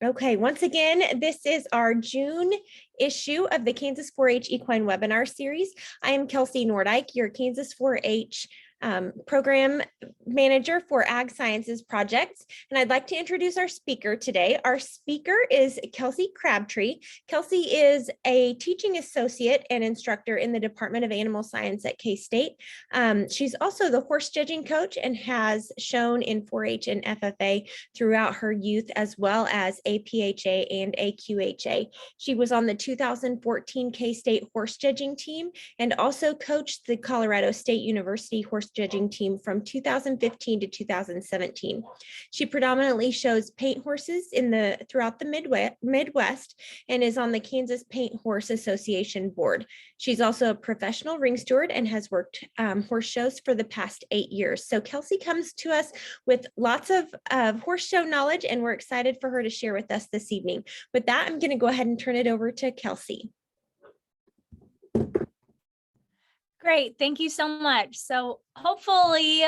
Okay, once again, this is our June issue of the Kansas 4-H Equine webinar series. I am Kelsey Nordyke, your Kansas 4-H program manager for Ag Sciences projects. And I'd like to introduce our speaker today. Our speaker is Kelsey Crabtree. Kelsey is a teaching associate and instructor in the Department of Animal Science at K-State. She's also the horse judging coach and has shown in 4-H and FFA throughout her youth, as well as APHA and AQHA. She was on the 2014 K-State horse judging team and also coached the Colorado State University horse judging team from 2015 to 2017. She predominantly shows paint horses throughout the Midwest and is on the Kansas Paint Horse Association board. She's also a professional ring steward and has worked horse shows for the past 8 years. So Kelsey comes to us with lots of horse show knowledge, and we're excited for her to share with us this evening. With that, I'm going to go ahead and turn it over to Kelsey. Great, thank you so much. So hopefully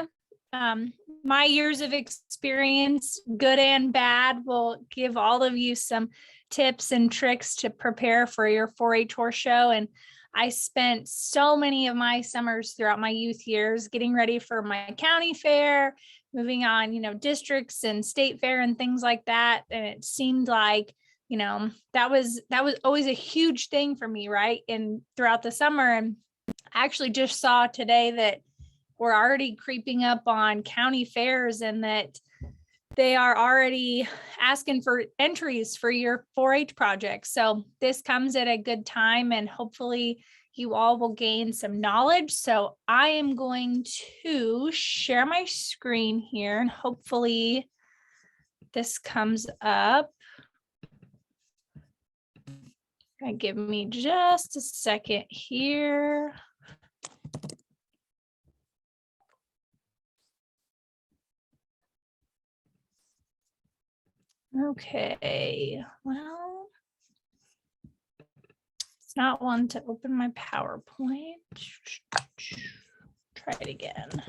my years of experience, good and bad, will give all of you some tips and tricks to prepare for your 4-H horse show. And I spent so many of my summers throughout my youth years getting ready for my county fair, moving on, districts and state fair and things like that. And it seemed like, that was always a huge thing for me, right? And throughout the summer, and I actually just saw today that we're already creeping up on county fairs and that they are already asking for entries for your 4-H project. So this comes at a good time, and hopefully you all will gain some knowledge. So I am going to share my screen here, and hopefully this comes up. Give me just a second here. Okay, well, it's not one to open my PowerPoint. Try it again.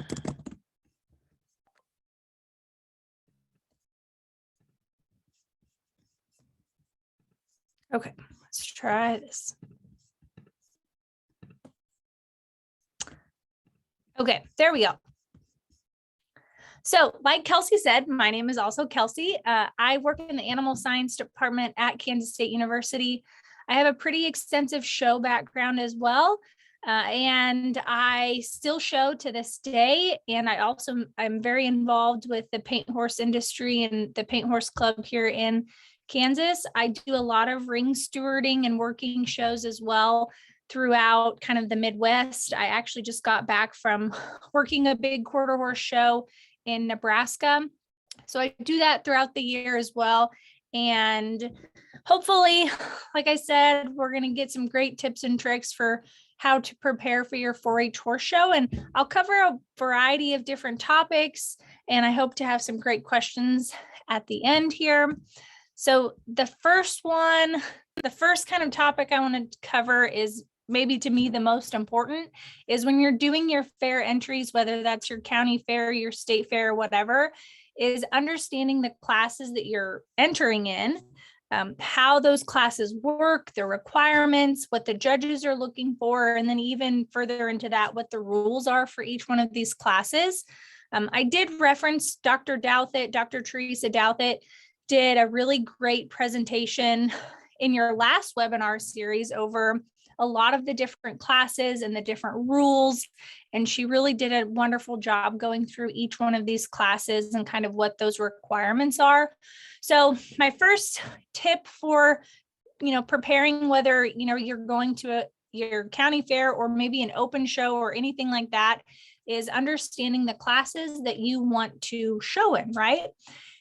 Okay, let's try this. Okay, there we go. So like Kelsey said, my name is also Kelsey. I work in the animal science department at Kansas State University. I have a pretty extensive show background as well. And I still show to this day. And I'm very involved with the paint horse industry and the paint horse club here in Kansas. I do a lot of ring stewarding and working shows as well throughout kind of the Midwest. I actually just got back from working a big quarter horse show in Nebraska. So I do that throughout the year as well. And hopefully, like I said, we're going to get some great tips and tricks for how to prepare for your 4-H horse show. And I'll cover a variety of different topics, and I hope to have some great questions at the end here. So the first kind of topic I want to cover is maybe to me the most important, is when you're doing your fair entries, whether that's your county fair, your state fair, whatever, is understanding the classes that you're entering in, how those classes work, the requirements, what the judges are looking for, and then even further into that, what the rules are for each one of these classes. I did reference Dr. Teresa Douthit did a really great presentation in your last webinar series over a lot of the different classes and the different rules. And she really did a wonderful job going through each one of these classes and kind of what those requirements are. So my first tip for, preparing, whether, you're going to your county fair or maybe an open show or anything like that, is understanding the classes that you want to show in, right?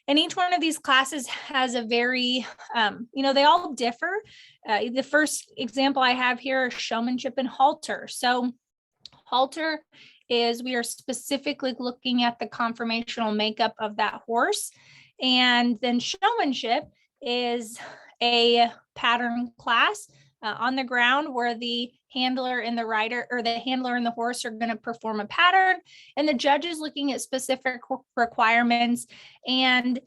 And each one of these classes has a very, they all differ. The first example I have here is showmanship and halter. So halter is, we are specifically looking at the conformational makeup of that horse. And then showmanship is a pattern class on the ground where the handler and the rider, or the handler and the horse, are going to perform a pattern, and the judge is looking at specific requirements. And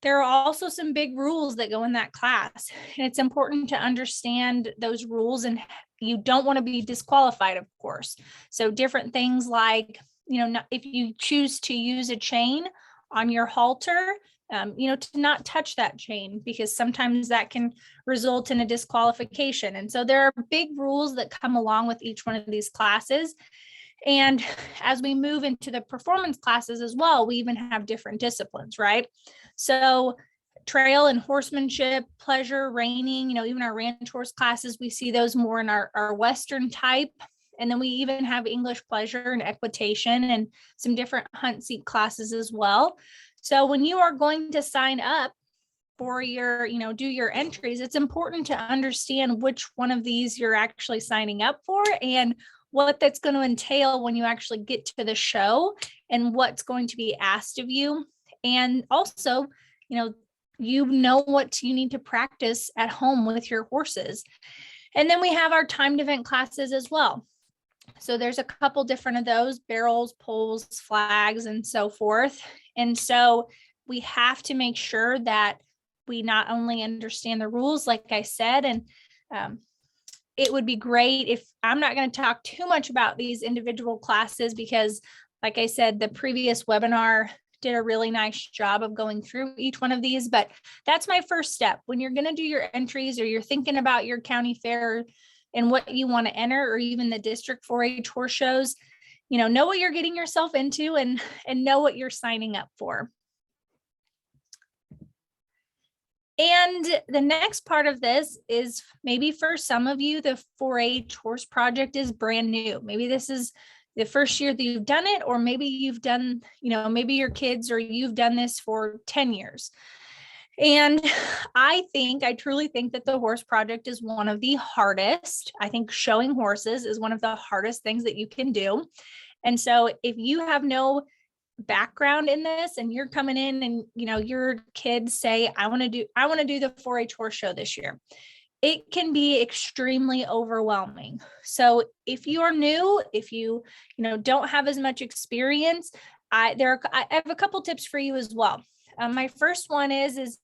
there are also some big rules that go in that class. And it's important to understand those rules, and you don't want to be disqualified, of course. So different things like, if you choose to use a chain on your halter, to not touch that chain, because sometimes that can result in a disqualification. And so there are big rules that come along with each one of these classes. And as we move into the performance classes as well, we even have different disciplines, right? So trail and horsemanship, pleasure, reining, even our ranch horse classes, we see those more in our Western type. And then we even have English pleasure and equitation and some different hunt seat classes as well. So when you are going to sign up for your, do your entries, it's important to understand which one of these you're actually signing up for and what that's going to entail when you actually get to the show and what's going to be asked of you. And also, what you need to practice at home with your horses. And then we have our timed event classes as well. So there's a couple different of those: barrels, poles, flags, and so forth. And so we have to make sure that we not only understand the rules, like I said, and it would be great if I'm not going to talk too much about these individual classes, because like I said, the previous webinar did a really nice job of going through each one of these, but that's my first step. When you're going to do your entries, or you're thinking about your county fair and what you want to enter, or even the district 4-H horse shows, know what you're getting yourself into and know what you're signing up for. And the next part of this is, maybe for some of you, the 4-H horse project is brand new. Maybe this is the first year that you've done it, or maybe you've done, maybe your kids or you've done this for 10 years. And I truly think that the horse project is one of the hardest. I think showing horses is one of the hardest things that you can do. And so if you have no background in this and you're coming in and, your kids say, I want to do the 4-H horse show this year, it can be extremely overwhelming. So if you are new, if you, don't have as much experience, I have a couple tips for you as well. My first one is,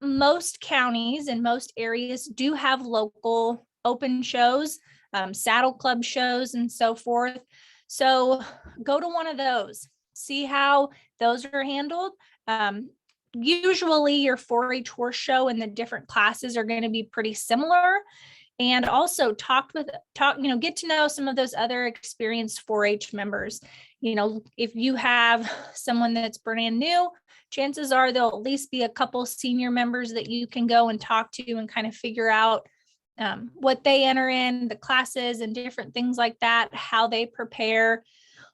most counties and most areas do have local open shows, saddle club shows, and so forth. So go to one of those, see how those are handled. Usually your 4-H horse show and the different classes are going to be pretty similar. And also get to know some of those other experienced 4-H members. If you have someone that's brand new, chances are there'll at least be a couple senior members that you can go and talk to and kind of figure out what they enter in, the classes and different things like that, how they prepare.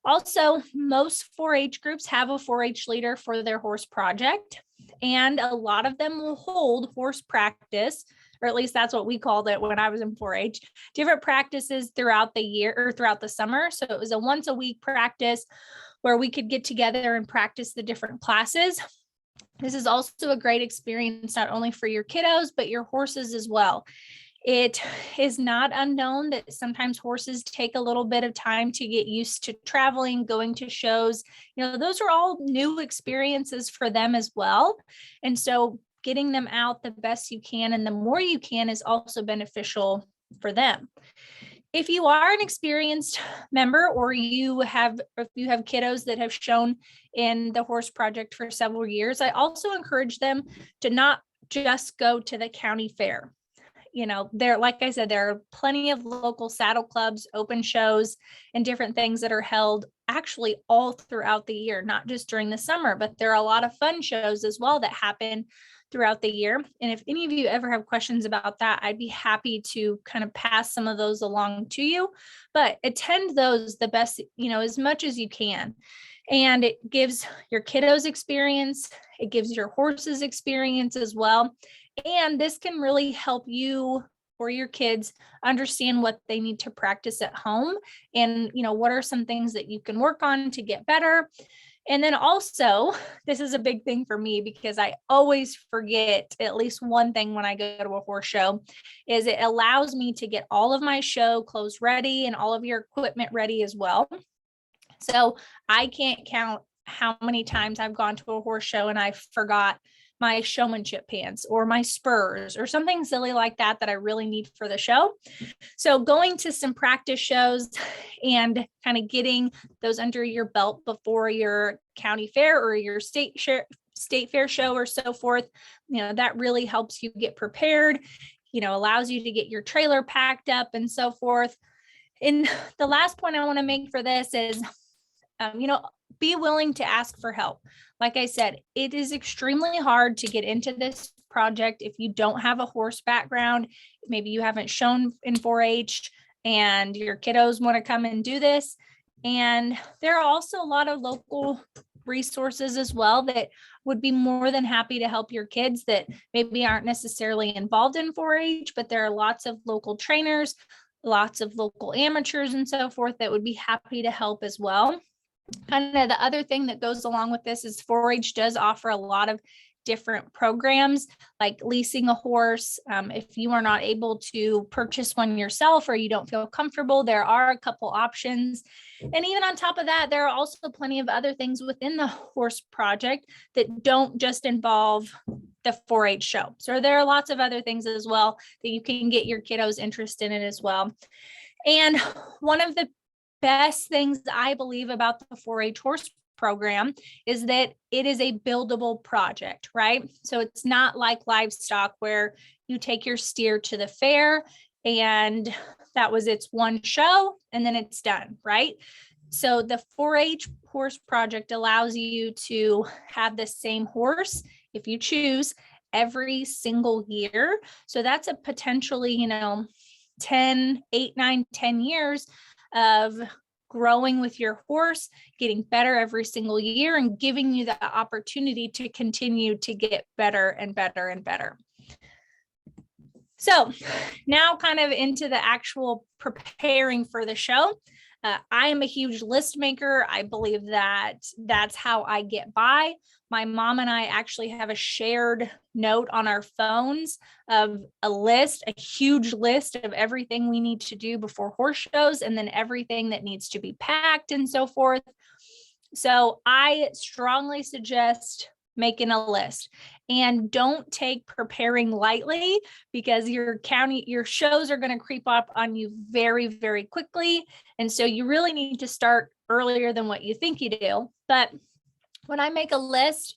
Also, most 4-H groups have a 4-H leader for their horse project, and a lot of them will hold horse practice, or at least that's what we called it when I was in 4-H, different practices throughout the year or throughout the summer. So it was a once a week practice where we could get together and practice the different classes. This is also a great experience, not only for your kiddos, but your horses as well. It is not unknown that sometimes horses take a little bit of time to get used to traveling, going to shows. Those are all new experiences for them as well. And so getting them out the best you can and the more you can is also beneficial for them. If you are an experienced member, or if you have kiddos that have shown in the horse project for several years, I also encourage them to not just go to the county fair. Like I said, there are plenty of local saddle clubs, open shows, and different things that are held actually all throughout the year, not just during the summer, but there are a lot of fun shows as well that happen throughout the year. And if any of you ever have questions about that, I'd be happy to kind of pass some of those along to you, but attend those the best, as much as you can. And it gives your kiddos experience. It gives your horses experience as well. And this can really help you or your kids understand what they need to practice at home, and, what are some things that you can work on to get better. And then also, this is a big thing for me because I always forget at least one thing when I go to a horse show, is it allows me to get all of my show clothes ready and all of your equipment ready as well. So I can't count how many times I've gone to a horse show and I forgot my showmanship pants or my spurs or something silly like that that I really need for the show. So going to some practice shows and kind of getting those under your belt before your county fair or your state fair show or so forth, that really helps you get prepared, allows you to get your trailer packed up and so forth. And the last point I want to make for this is, be willing to ask for help. Like I said, it is extremely hard to get into this project if you don't have a horse background. Maybe you haven't shown in 4-H and your kiddos want to come and do this. And there are also a lot of local resources as well that would be more than happy to help your kids that maybe aren't necessarily involved in 4-H, but there are lots of local trainers, lots of local amateurs and so forth that would be happy to help as well. Kind of the other thing that goes along with this is 4-H does offer a lot of different programs like leasing a horse. If you are not able to purchase one yourself or you don't feel comfortable, there are a couple options. And even on top of that, there are also plenty of other things within the horse project that don't just involve the 4-H show. So there are lots of other things as well that you can get your kiddos interested in as well. And one of the best things I believe about the 4-H horse program is that it is a buildable project, right? So it's not like livestock where you take your steer to the fair and that was its one show and then it's done, right? So the 4-H horse project allows you to have the same horse if you choose every single year. So that's a potentially, 10, 8, 9, 10 years of growing with your horse, getting better every single year, and giving you the opportunity to continue to get better and better and better. So now kind of into the actual preparing for the show. I am a huge list maker. I believe that that's how I get by. My mom and I actually have a shared note on our phones of a huge list of everything we need to do before horse shows, and then everything that needs to be packed and so forth. So I strongly suggest making a list, and don't take preparing lightly because your shows are going to creep up on you very, very quickly. And so you really need to start earlier than what you think you do. But when I make a list,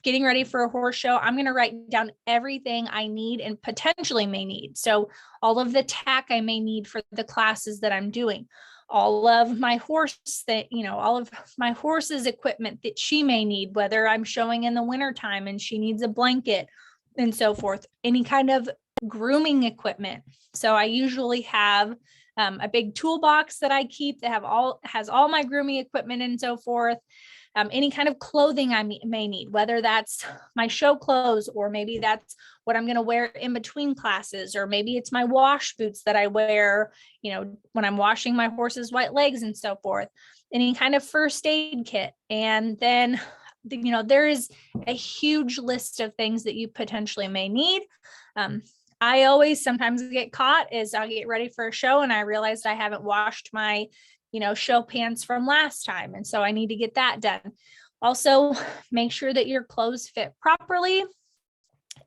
getting ready for a horse show, I'm going to write down everything I need and potentially may need. So all of the tack I may need for the classes that I'm doing, all of my all of my horse's equipment that she may need, whether I'm showing in the wintertime and she needs a blanket and so forth, any kind of grooming equipment. So I usually have a big toolbox that I keep that has all my grooming equipment and so forth. Any kind of clothing I may need, whether that's my show clothes, or maybe that's what I'm going to wear in between classes, or maybe it's my wash boots that I wear, when I'm washing my horse's white legs and so forth, any kind of first aid kit. And then, there is a huge list of things that you potentially may need. I always sometimes get caught as I get ready for a show and I realized I haven't washed my show pants from last time. And so I need to get that done. Also, make sure that your clothes fit properly.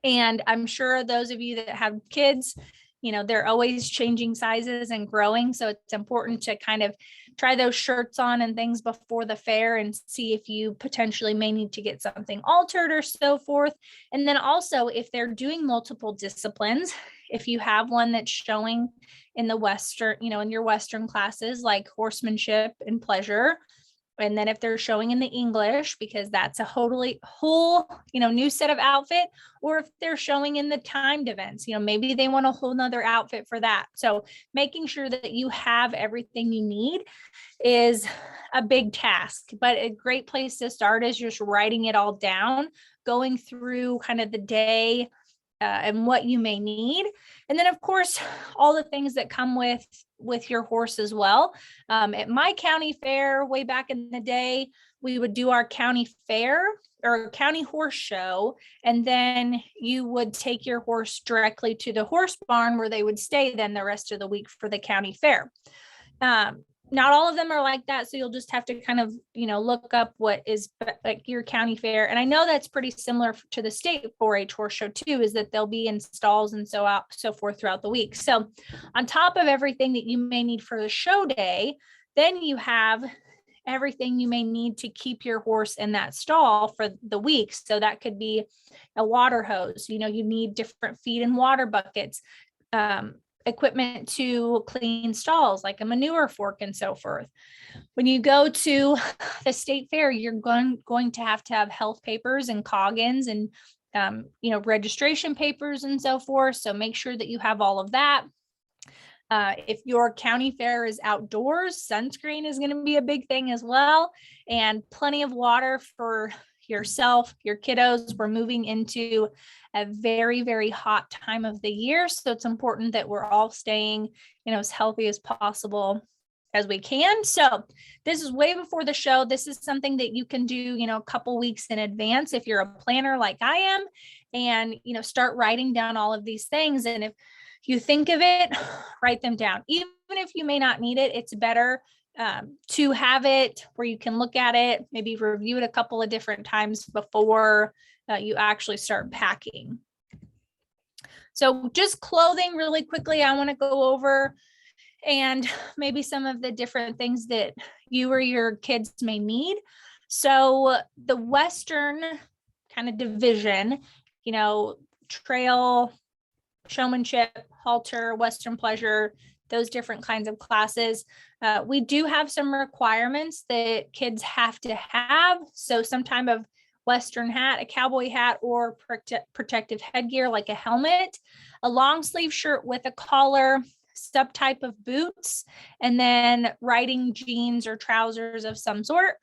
And I'm sure those of you that have kids, they're always changing sizes and growing. So it's important to kind of try those shirts on and things before the fair and see if you potentially may need to get something altered or so forth. And then also, if they're doing multiple disciplines, if you have one that's showing in the Western, in your Western classes like horsemanship and pleasure, and then if they're showing in the English, because that's a whole, new set of outfit, or if they're showing in the timed events, maybe they want a whole nother outfit for that. So making sure that you have everything you need is a big task, but a great place to start is just writing it all down, going through kind of the day and what you may need. And then of course, all the things that come with your horse as well. At my county fair way back in the day, we would do our county fair or county horse show, and then you would take your horse directly to the horse barn where they would stay then the rest of the week for the county fair. Not all of them are like that. So you'll just have to kind of, look up what is like your county fair. And I know that's pretty similar to the state 4-H horse show too, is that they'll be in stalls and so forth throughout the week. So on top of everything that you may need for the show day, then you have everything you may need to keep your horse in that stall for the week. So that could be a water hose, you need different feed and water buckets, equipment to clean stalls, like a manure fork and so forth. When you go to the state fair, you're going to have health papers and coggins and, registration papers and so forth. So make sure that you have all of that. If your county fair is outdoors, sunscreen is going to be a big thing as well, and plenty of water for yourself, your kiddos. We're moving into a very, very hot time of the year. So it's important that we're all staying, as healthy as possible as we can. So this is way before the show. This is something that you can do, a couple weeks in advance if you're a planner like I am, and, start writing down all of these things. And if you think of it, write them down. Even if you may not need it, it's better to have it where you can look at it, maybe review it a couple of different times before you actually start packing. So just clothing really quickly, I want to go over, and maybe some of the different things that you or your kids may need. So the Western kind of division, trail, showmanship, halter, Western pleasure, those different kinds of classes. We do have some requirements that kids have to have. So some type of Western hat, a cowboy hat, or protective headgear like a helmet, a long sleeve shirt with a collar, subtype of boots, and then riding jeans or trousers of some sort.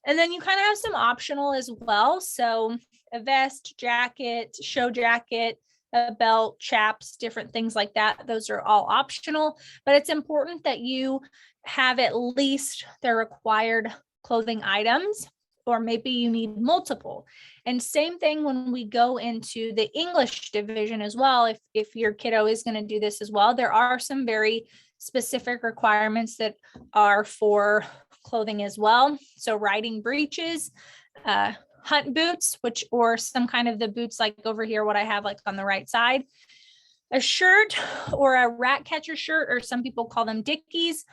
And then you kind of have some optional as well. So a vest, jacket, show jacket, a belt, chaps, different things like that. Those are all optional, but it's important that you have at least the required clothing items, or maybe you need multiple. And same thing when we go into the English division as well. If your kiddo is going to do this as well, there are some very specific requirements that are for clothing as well. So riding breeches, hunt boots, or some kind of the boots like over here, what I have like on the right side, a shirt or a rat catcher shirt, or some people call them dickies,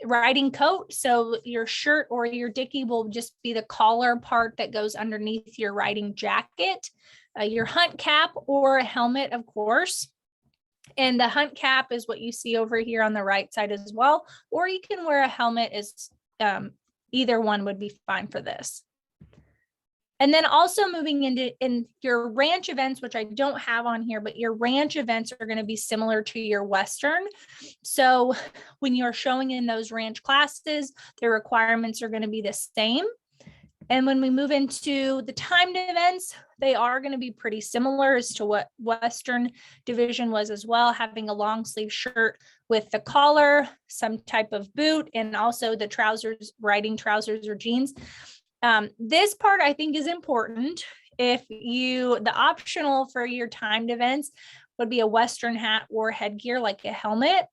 riding coat. So your shirt or your dickie will just be the collar part that goes underneath your riding jacket, your hunt cap or a helmet, of course. And the hunt cap is what you see over here on the right side as well, or you can wear a helmet. Either one would be fine for this. And then also moving in your ranch events, which I don't have on here, but your ranch events are going to be similar to your Western. So when you're showing in those ranch classes, the requirements are going to be the same. And when we move into the timed events, they are going to be pretty similar as to what Western division was as well, having a long sleeve shirt with the collar, some type of boot, and also the trousers, riding trousers or jeans. This part I think is important. The optional for your timed events would be a Western hat or headgear like a helmet.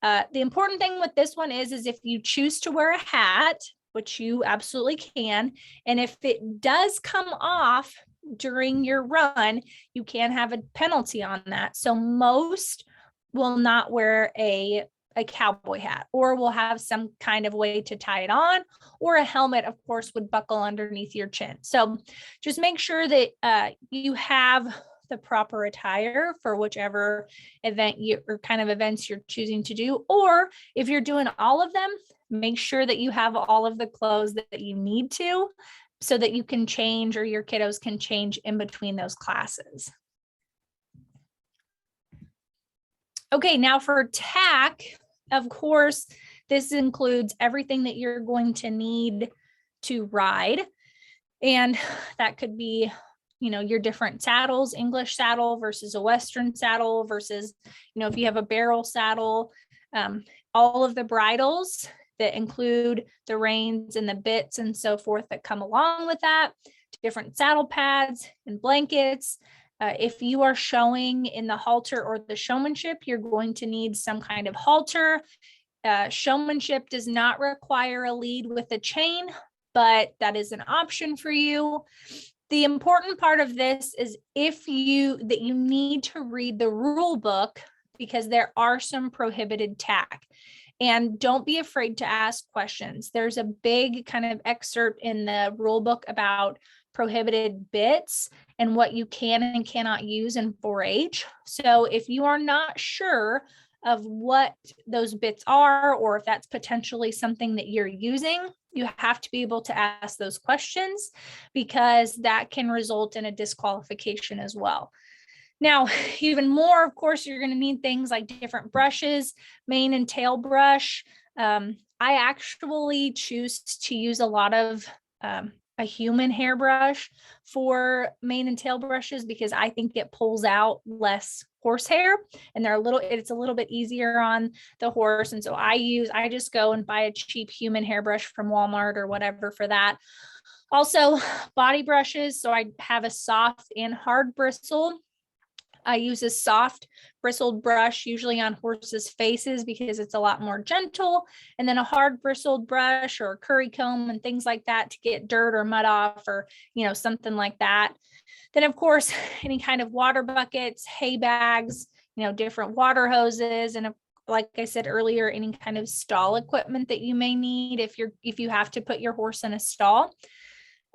The important thing with this one is if you choose to wear a hat, which you absolutely can, and if it does come off during your run, you can have a penalty on that. So most will not wear a cowboy hat, or will have some kind of way to tie it on, or a helmet, of course, would buckle underneath your chin. So just make sure that you have the proper attire for whichever event or kind of events you're choosing to do. Or if you're doing all of them, make sure that you have all of the clothes that you need to, so that you can change, or your kiddos can change in between those classes. Okay, now for tack, of course, this includes everything that you're going to need to ride. And that could be, your different saddles, English saddle versus a Western saddle versus, if you have a barrel saddle, all of the bridles that include the reins and the bits and so forth that come along with that, different saddle pads and blankets. If you are showing in the halter or the showmanship, you're going to need some kind of halter, Showmanship does not require a lead with a chain, but that is an option for you. The important part of this is that you need to read the rule book, because there are some prohibited tack. And don't be afraid to ask questions. There's a big kind of excerpt in the rule book about prohibited bits and what you can and cannot use in 4-H. So if you are not sure of what those bits are, or if that's potentially something that you're using, you have to be able to ask those questions, because that can result in a disqualification as well. Now, even more, of course, you're going to need things like different brushes, mane and tail brush. I actually choose to use a lot of a human hairbrush for mane and tail brushes, because I think it pulls out less horsehair, and it's a little bit easier on the horse. And so I just go and buy a cheap human hairbrush from Walmart or whatever for that. Also, body brushes. So I have a soft and hard bristle. I use a soft bristled brush, usually on horses' faces, because it's a lot more gentle. And then a hard bristled brush or a curry comb and things like that to get dirt or mud off, or, something like that. Then, of course, any kind of water buckets, hay bags, different water hoses, and like I said earlier, any kind of stall equipment that you may need if you have to put your horse in a stall.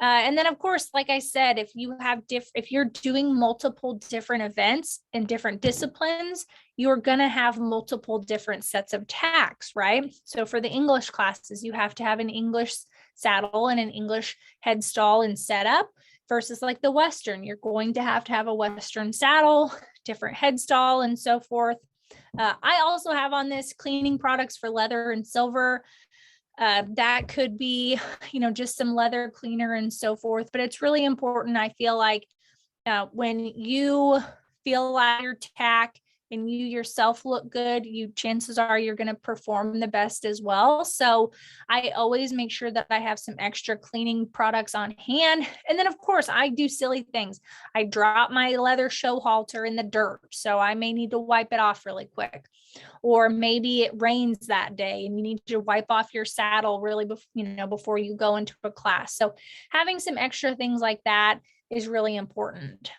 And then, of course, like I said, if you're doing multiple different events in different disciplines, you're going to have multiple different sets of tacks, right? So for the English classes, you have to have an English saddle and an English head stall and setup, versus like the Western, you're going to have a Western saddle, different head stall, and so forth. I also have on this cleaning products for leather and silver. That could be, just some leather cleaner and so forth. But it's really important, I feel like, when you feel like your tack and you yourself look good, chances are you're going to perform the best as well. So I always make sure that I have some extra cleaning products on hand. And then, of course, I do silly things. I drop my leather show halter in the dirt, so I may need to wipe it off really quick. Or maybe it rains that day and you need to wipe off your saddle really before you go into a class. So having some extra things like that is really important.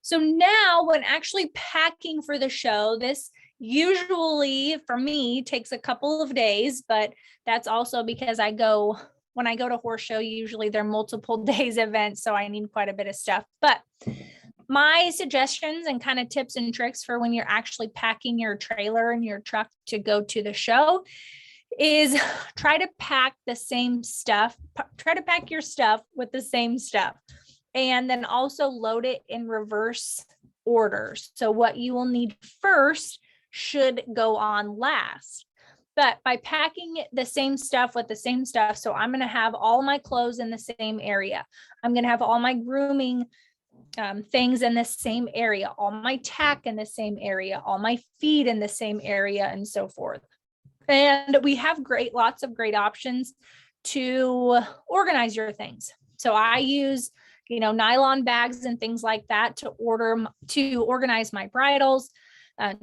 So now, when actually packing for the show, this usually for me takes a couple of days, but that's also because when I go to horse show, usually they're multiple days events, so I need quite a bit of stuff. But my suggestions and kind of tips and tricks for when you're actually packing your trailer and your truck to go to the show is try to pack the same stuff. Try to pack your stuff with the same stuff. And then also load it in reverse order. So what you will need first should go on last. But by packing the same stuff with the same stuff, so I'm going to have all my clothes in the same area. I'm going to have all my grooming things in the same area, all my tack in the same area, all my feed in the same area, and so forth. And we have lots of great options to organize your things. So I use nylon bags and things like that to organize my bridles,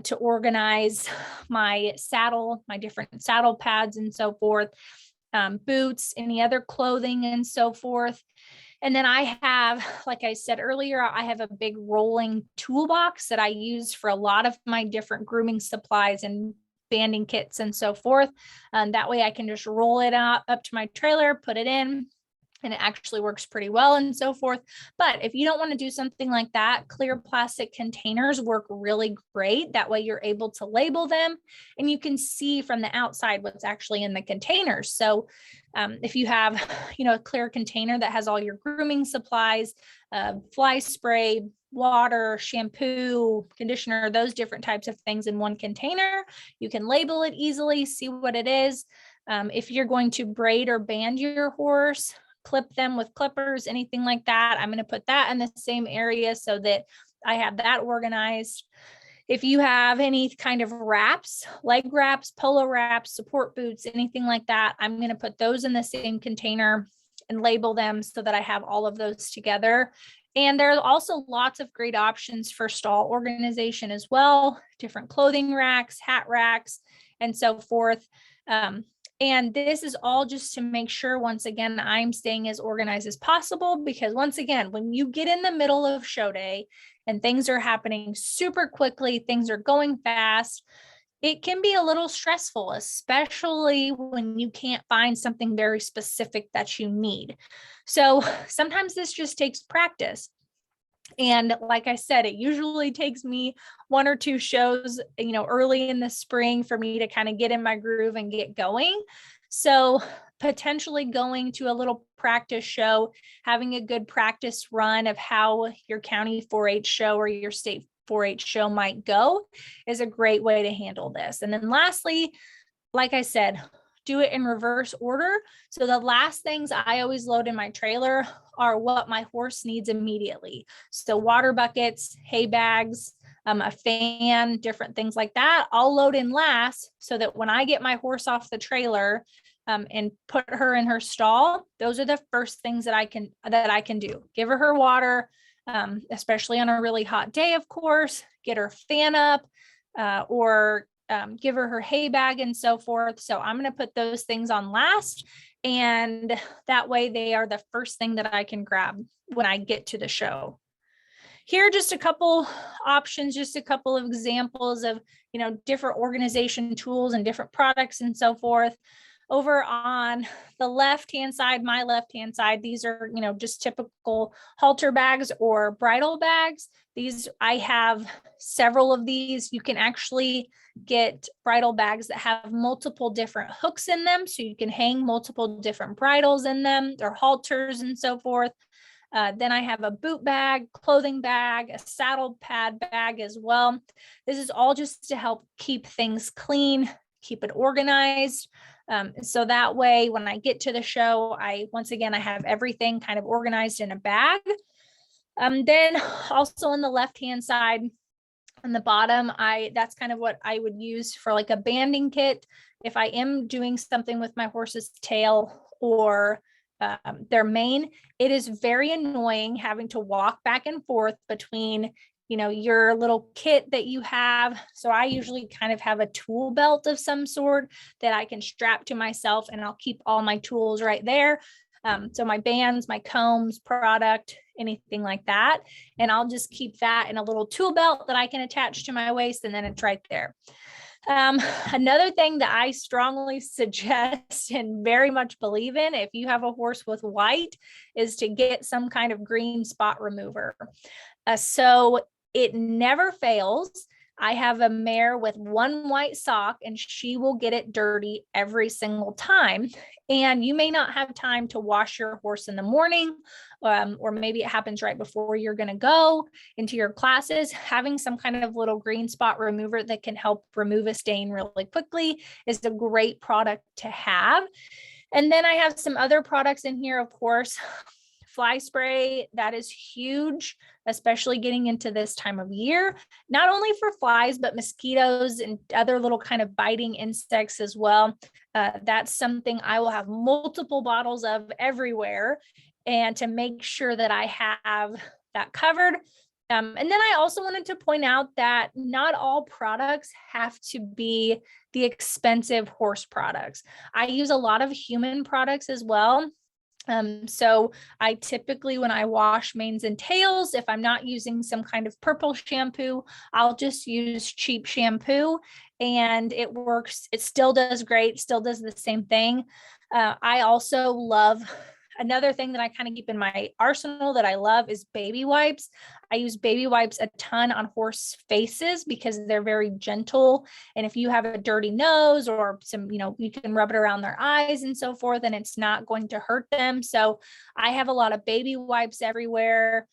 to organize my saddle, my different saddle pads and so forth, boots, any other clothing and so forth. And then I have, like I said earlier, I have a big rolling toolbox that I use for a lot of my different grooming supplies and banding kits and so forth. That way I can just roll it up to my trailer, put it in, and it actually works pretty well and so forth. But if you don't want to do something like that, clear plastic containers work really great. That way you're able to label them and you can see from the outside what's actually in the containers. So if you have, a clear container that has all your grooming supplies, fly spray, water, shampoo, conditioner, those different types of things in one container, you can label it easily, see what it is. If you're going to braid or band your horse, clip them with clippers, anything like that, I'm going to put that in the same area so that I have that organized. If you have any kind of wraps, leg wraps, polo wraps, support boots, anything like that, I'm going to put those in the same container and label them so that I have all of those together. And there are also lots of great options for stall organization as well, different clothing racks, hat racks, and so forth. And this is all just to make sure, once again, I'm staying as organized as possible, because once again, when you get in the middle of show day and things are happening super quickly, things are going fast, it can be a little stressful, especially when you can't find something very specific that you need. So sometimes this just takes practice. And like I said, it usually takes me 1 or 2 shows, early in the spring for me to kind of get in my groove and get going. So potentially going to a little practice show, having a good practice run of how your county 4-H show or your state 4-H show might go is a great way to handle this. And then lastly, like I said, do it in reverse order. So the last things I always load in my trailer are what my horse needs immediately. So water buckets, hay bags, a fan, different things like that. I'll load in last so that when I get my horse off the trailer and put her in her stall, those are the first things that I can do. Give her water, especially on a really hot day, of course, get her fan up, or give her hay bag and so forth. So I'm going to put those things on last, and that way they are the first thing that I can grab when I get to the show. Here are just a couple options, just a couple of examples of, different organization tools and different products and so forth. Over on the left-hand side, my left-hand side, these are, just typical halter bags or bridle bags. I have several of these. You can actually get bridle bags that have multiple different hooks in them, so you can hang multiple different bridles in them, or halters and so forth. Then I have a boot bag, clothing bag, a saddle pad bag as well. This is all just to help keep things clean, keep it organized. So that way, when I get to the show, I have everything kind of organized in a bag. Then also on the left-hand side, on the bottom, that's kind of what I would use for like a banding kit. If I am doing something with my horse's tail or their mane, it is very annoying having to walk back and forth between, your little kit that you have. So I usually kind of have a tool belt of some sort that I can strap to myself, and I'll keep all my tools right there. So my bands, my combs, product, anything like that. And I'll just keep that in a little tool belt that I can attach to my waist, and then it's right there. Another thing that I strongly suggest and very much believe in, if you have a horse with white, is to get some kind of green spot remover. So it never fails. I have a mare with one white sock, and she will get it dirty every single time. And you may not have time to wash your horse in the morning, or maybe it happens right before you're going to go into your classes. Having some kind of little green spot remover that can help remove a stain really quickly is a great product to have. And then I have some other products in here, of course. Fly spray, that is huge, especially getting into this time of year, not only for flies, but mosquitoes and other little kind of biting insects as well. That's something I will have multiple bottles of everywhere, and to make sure that I have that covered. And then I also wanted to point out that not all products have to be the expensive horse products. I use a lot of human products as well. So I typically, when I wash manes and tails, if I'm not using some kind of purple shampoo, I'll just use cheap shampoo, and it works. It still does great, still does the same thing. I also love, another thing that I kind of keep in my arsenal that I love is baby wipes. I use baby wipes a ton on horse faces because they're very gentle. And if you have a dirty nose or some, you can rub it around their eyes and so forth, and it's not going to hurt them. So I have a lot of baby wipes everywhere.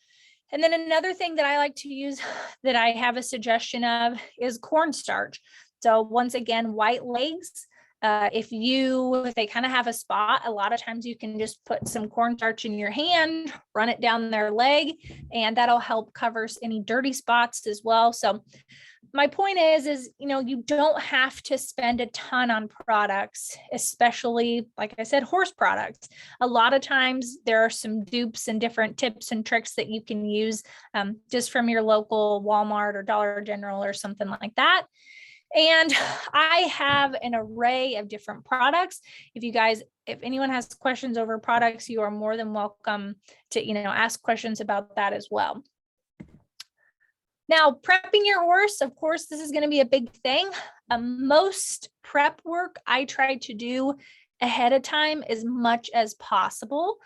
And then another thing that I like to use that I have a suggestion of is cornstarch. So once again, white legs. If they kind of have a spot, a lot of times you can just put some cornstarch in your hand, run it down their leg, and that'll help cover any dirty spots as well. So my point is, you don't have to spend a ton on products, especially, like I said, horse products. A lot of times there are some dupes and different tips and tricks that you can use just from your local Walmart or Dollar General or something like that. And I have an array of different products. If anyone has questions over products, you are more than welcome to, ask questions about that as well. Now, prepping your horse, of course, this is going to be a big thing. Most prep work I try to do ahead of time as much as possible.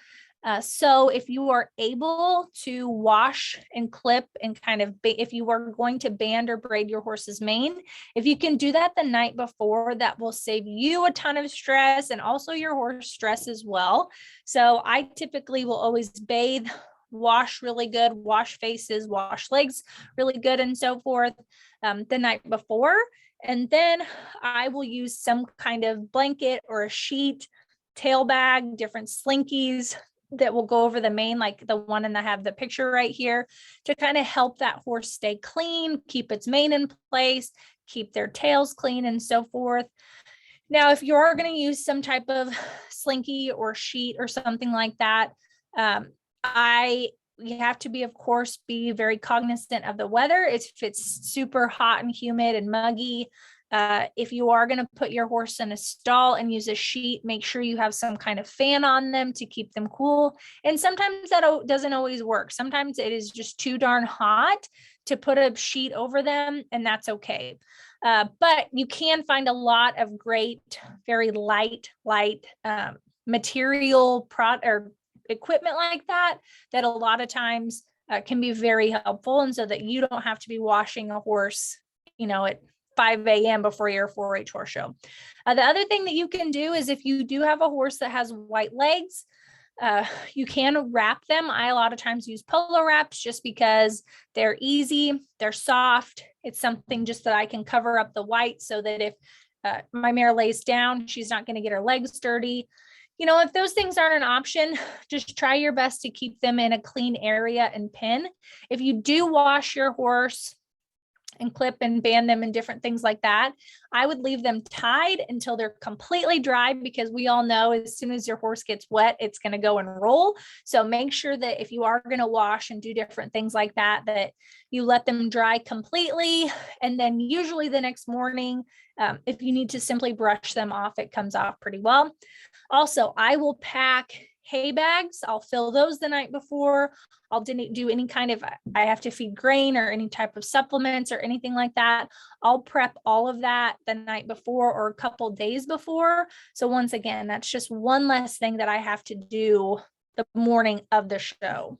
So if you are able to wash and clip and if you are going to band or braid your horse's mane, if you can do that the night before, that will save you a ton of stress and also your horse stress as well. So I typically will always bathe, wash really good, wash faces, wash legs really good, and so forth the night before. And then I will use some kind of blanket or a sheet, tail bag, different slinkies that will go over the mane, like the one and I have the picture right here, to kind of help that horse stay clean, keep its mane in place, keep their tails clean, and so forth. Now, if you are going to use some type of slinky or sheet or something like that, you have to be very cognizant of the weather. If it's super hot and humid and muggy, if you are going to put your horse in a stall and use a sheet, make sure you have some kind of fan on them to keep them cool. And sometimes that doesn't always work. Sometimes it is just too darn hot to put a sheet over them, and that's okay. But you can find a lot of great, very light material or equipment like that a lot of times can be very helpful, and so that you don't have to be washing a horse, at 5 a.m. before your 4-H horse show. The other thing that you can do is if you do have a horse that has white legs, you can wrap them. I a lot of times use polo wraps just because they're easy, they're soft. It's something just that I can cover up the white so that if my mare lays down, she's not going to get her legs dirty. If those things aren't an option, just try your best to keep them in a clean area and pin. If you do wash your horse and clip and band them and different things like that, I would leave them tied until they're completely dry, because we all know as soon as your horse gets wet, it's going to go and roll. So make sure that if you are going to wash and do different things like that, that you let them dry completely. And then usually the next morning, if you need to simply brush them off, it comes off pretty well. Also, I will pack hay bags. I'll fill those the night before. I'll do any kind of, I have to feed grain or any type of supplements or anything like that. I'll prep all of that the night before or a couple days before. So once again, that's just one less thing that I have to do the morning of the show.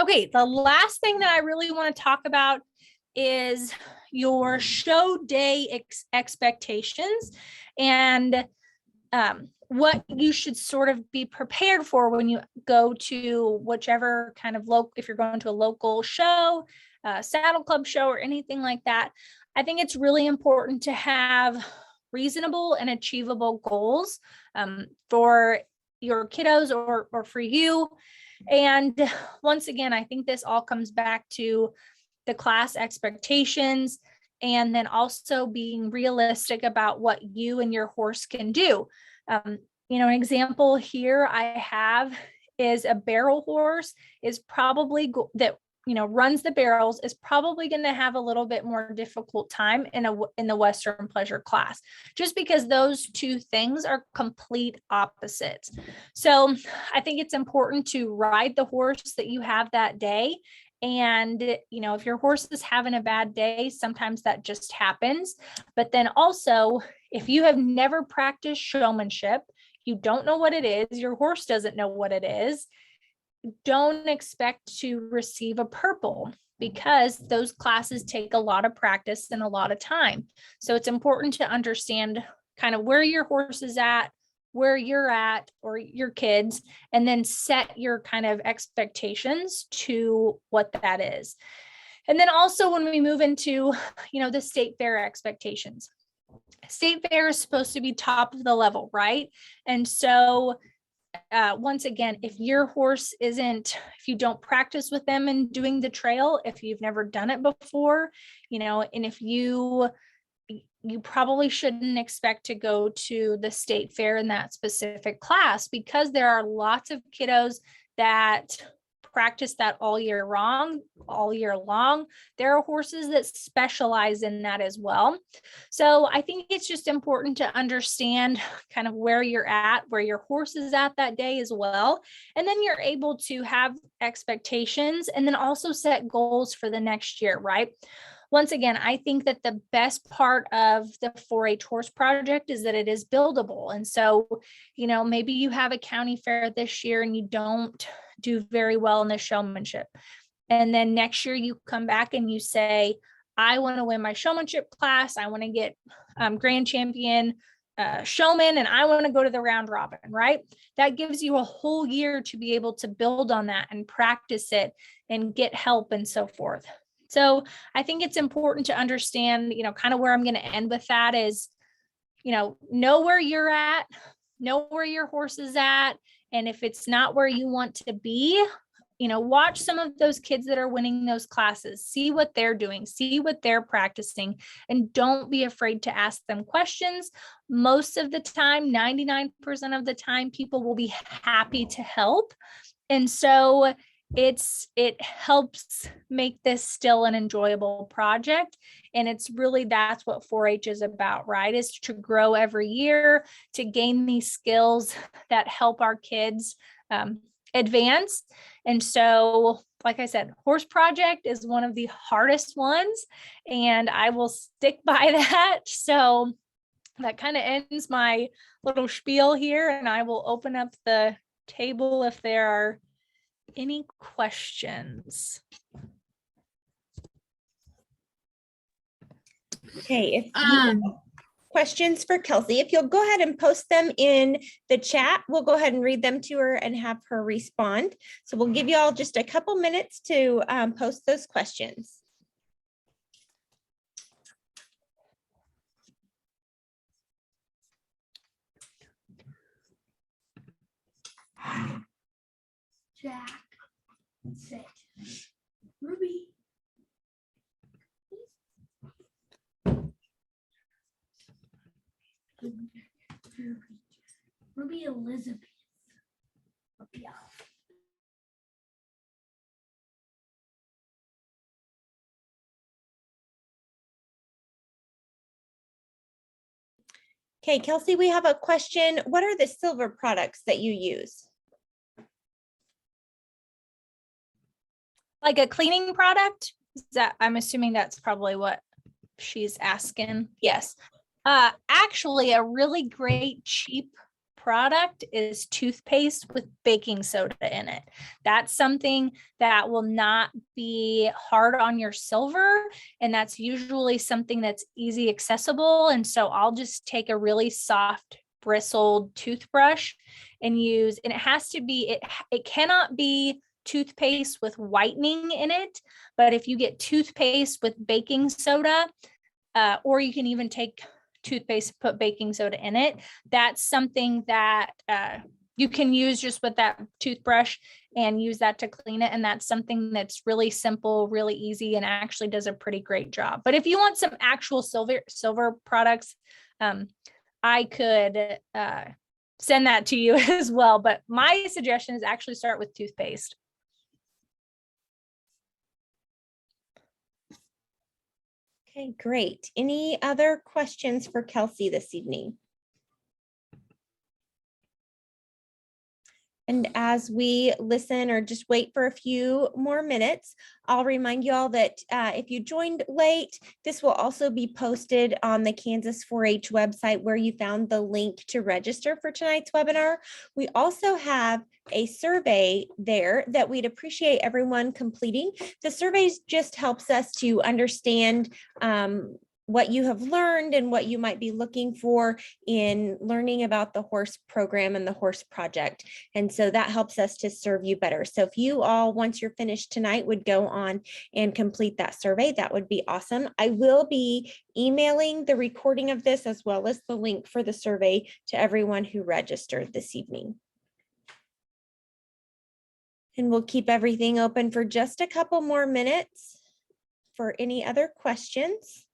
Okay, the last thing that I really want to talk about is your show day expectations and what you should sort of be prepared for when you go to whichever kind of local, if you're going to a local show, saddle club show, or anything like that. I think it's really important to have reasonable and achievable goals for your kiddos or for you. And once again, I think this all comes back to the class expectations, and then also being realistic about what you and your horse can do. An example here I have is a barrel horse is probably runs the barrels, is probably going to have a little bit more difficult time in the Western pleasure class, just because those two things are complete opposites. So I think it's important to ride the horse that you have that day. And, if your horse is having a bad day, sometimes that just happens. But then also, if you have never practiced showmanship, you don't know what it is, your horse doesn't know what it is, don't expect to receive a purple, because those classes take a lot of practice and a lot of time. So it's important to understand kind of where your horse is at, where you're at, or your kids, and then set your kind of expectations to what that is. And then also when we move into, the state fair expectations, state fair is supposed to be top of the level, right? And so once again, if your horse if you don't practice with them and doing the trail, if you've never done it before, and if you probably shouldn't expect to go to the state fair in that specific class, because there are lots of kiddos that practice that all year long. There are horses that specialize in that as well. So I think it's just important to understand kind of where you're at, where your horse is at that day as well. And then you're able to have expectations and then also set goals for the next year, right? Once again, I think that the best part of the 4-H horse project is that it is buildable. And so, maybe you have a county fair this year and you don't do very well in the showmanship. And then next year you come back and you say, I want to win my showmanship class. I want to get grand champion showman, and I want to go to the round robin, right? That gives you a whole year to be able to build on that and practice it and get help and so forth. So I think it's important to understand, kind of where I'm going to end with that is, know where you're at, know where your horse is at. And if it's not where you want to be, watch some of those kids that are winning those classes, see what they're doing, see what they're practicing, and don't be afraid to ask them questions. Most of the time, 99% of the time, people will be happy to help. And so it helps make this still an enjoyable project. And that's what 4-H is about, right? Is to grow every year, to gain these skills that help our kids advance. And so, like I said, horse project is one of the hardest ones, and I will stick by that. So that kind of ends my little spiel here, and I will open up the table if there are any questions. Okay, if you have questions for Kelsey, if you'll go ahead and post them in the chat, we'll go ahead and read them to her and have her respond. So we'll give you all just a couple minutes to post those questions. Jack, sit. Ruby. Ruby Elizabeth. Yeah. Okay, Kelsey, we have a question. What are the silver products that you use? Like a cleaning product? I'm assuming that's probably what she's asking. Yes. Actually, a really great cheap product is toothpaste with baking soda in it. That's something that will not be hard on your silver, and that's usually something that's easy accessible. And so I'll just take a really soft bristled toothbrush and it has to be, it cannot be toothpaste with whitening in it, but if you get toothpaste with baking soda, or you can even take toothpaste, put baking soda in it, that's something that you can use just with that toothbrush and use that to clean it. And that's something that's really simple, really easy, and actually does a pretty great job. But if you want some actual silver products, I could send that to you as well. But my suggestion is actually start with toothpaste. Okay, great. Any other questions for Kelsey this evening? And as we listen or just wait for a few more minutes, I'll remind you all that if you joined late, this will also be posted on the Kansas 4-H website where you found the link to register for tonight's webinar. We also have a survey there that we'd appreciate everyone completing. The survey just helps us to understand what you have learned and what you might be looking for in learning about the horse program and the horse project. And so that helps us to serve you better. So if you all, once you're finished tonight, would go on and complete that survey, that would be awesome. I will be emailing the recording of this as well as the link for the survey to everyone who registered this evening. And we'll keep everything open for just a couple more minutes for any other questions.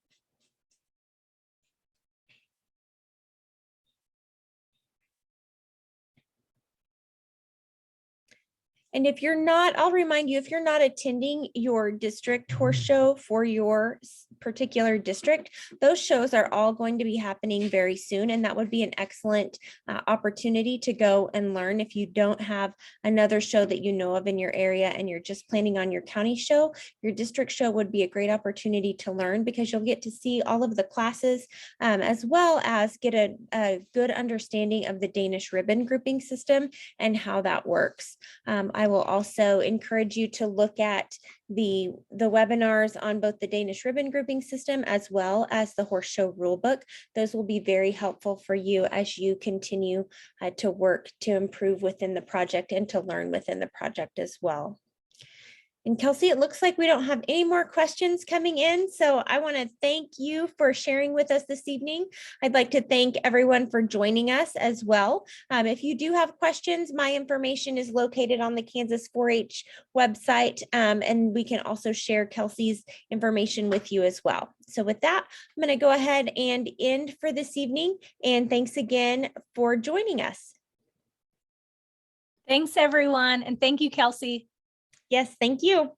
And if you're not, I'll remind you, if you're not attending your district horse show for your particular district, those shows are all going to be happening very soon. And that would be an excellent opportunity to go and learn. If you don't have another show that you know of in your area and you're just planning on your county show, your district show would be a great opportunity to learn, because you'll get to see all of the classes as well as get a good understanding of the Danish ribbon grouping system and how that works. I will also encourage you to look at the webinars on both the Danish ribbon grouping system as well as the horse show rulebook. Those will be very helpful for you as you continue to work to improve within the project and to learn within the project as well. And Kelsey, it looks like we don't have any more questions coming in. So I want to thank you for sharing with us this evening. I'd like to thank everyone for joining us as well. If you do have questions, my information is located on the Kansas 4-H website. And we can also share Kelsey's information with you as well. So with that, I'm going to go ahead and end for this evening. And thanks again for joining us. Thanks, everyone. And thank you, Kelsey. Yes, thank you.